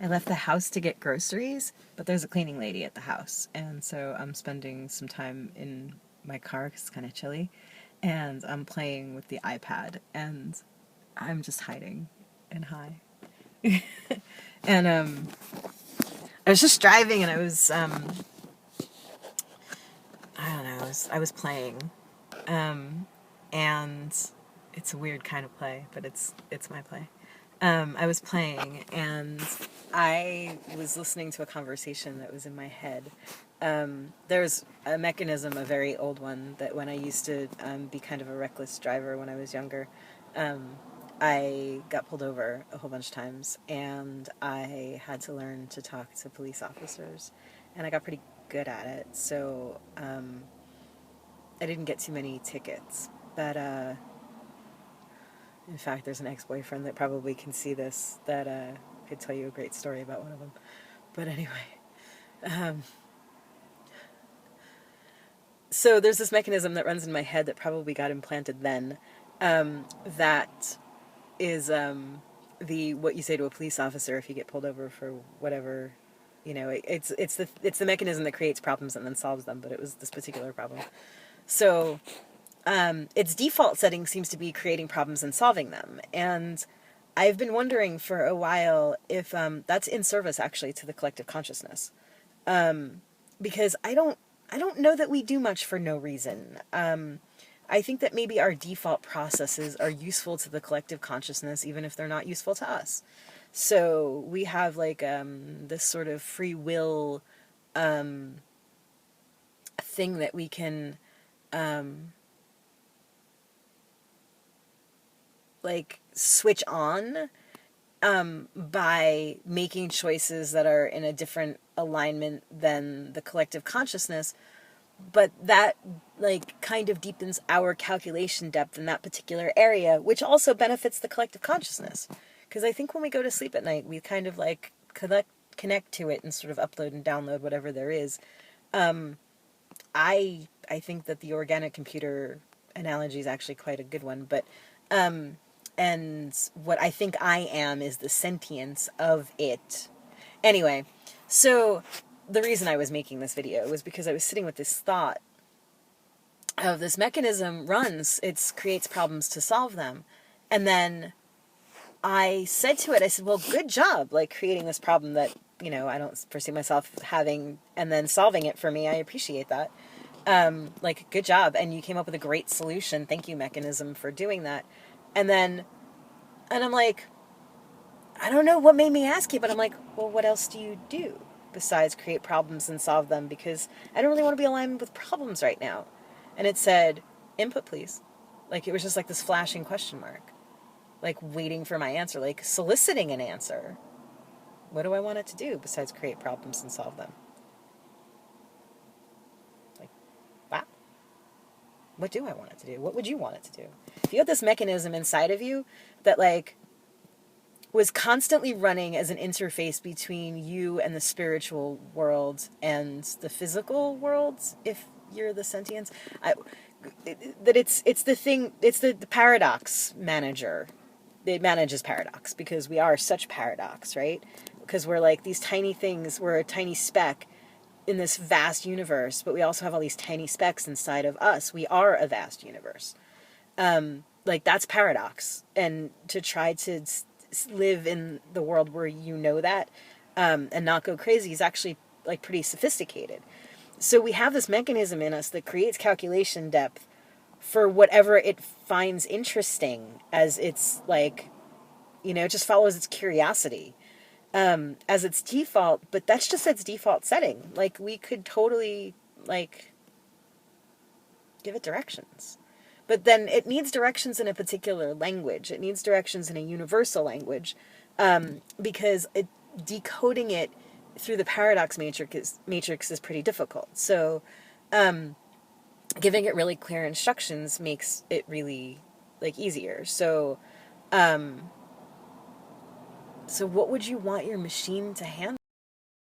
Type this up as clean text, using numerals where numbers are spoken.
I left the house to get groceries, but there's a cleaning lady at the house, and so I'm spending some time in my car because it's kind of chilly, and I'm playing with the iPad, and I'm just hiding and high. And I was just driving, and I was I don't know, I was playing, and it's a weird kind of play, but it's my play. I was playing, and I was listening to a conversation that was in my head. There's a mechanism, a very old one, that when I used to be kind of a reckless driver when I was younger, I got pulled over a whole bunch of times, and I had to learn to talk to police officers, and I got pretty good at it. So I didn't get too many tickets, but in fact, there's an ex-boyfriend that probably can see this that could tell you a great story about one of them. But anyway, so there's this mechanism that runs in my head that probably got implanted then. That is the what you say to a police officer if you get pulled over for whatever. You know, it's the mechanism that creates problems and then solves them. But it was this particular problem. So its default setting seems to be creating problems and solving them. And I've been wondering for a while if that's in service actually to the collective consciousness, because I don't know that we do much for no reason. I think that maybe our default processes are useful to the collective consciousness, even if they're not useful to us. So we have like this sort of free will thing that we can like switch on by making choices that are in a different alignment than the collective consciousness, but that like kind of deepens our calculation depth in that particular area, which also benefits the collective consciousness. Because I think when we go to sleep at night, we kind of like connect to it and sort of upload and download whatever there is. I think that the organic computer analogy is actually quite a good one, but and what I think I am is the sentience of it. Anyway, so the reason I was making this video was because I was sitting with this thought of this mechanism runs, it creates problems to solve them. And then I said to it, I said, well, good job, like creating this problem that, you know, I don't foresee myself having and then solving it for me. I appreciate that. Like, good job. And you came up with a great solution. Thank you, mechanism, for doing that. And I'm like, I don't know what made me ask you, but I'm like, well, what else do you do besides create problems and solve them? Because I don't really want to be aligned with problems right now. And it said, input, please. Like, it was just like this flashing question mark, like waiting for my answer, like soliciting an answer. What do I want it to do besides create problems and solve them? Like, wow. What do I want it to do? What would you want it to do? If you had this mechanism inside of you that like was constantly running as an interface between you and the spiritual world and the physical world, if you're the sentience, that it's the thing, it's the paradox manager. It manages paradox because we are such paradox, right? Because we're like these tiny things, we're a tiny speck in this vast universe, but we also have all these tiny specks inside of us. We are a vast universe. Like, that's paradox. And to try to live in the world where you know that and not go crazy is actually like pretty sophisticated. So we have this mechanism in us that creates calculation depth for whatever it finds interesting, as it's like, you know, it just follows its curiosity as its default, but that's just its default setting. Like, we could totally like give it directions. But then it needs directions in a particular language. It needs directions in a universal language, because decoding it through the paradox matrix is pretty difficult. So giving it really clear instructions makes it really like easier. So so what would you want your machine to handle?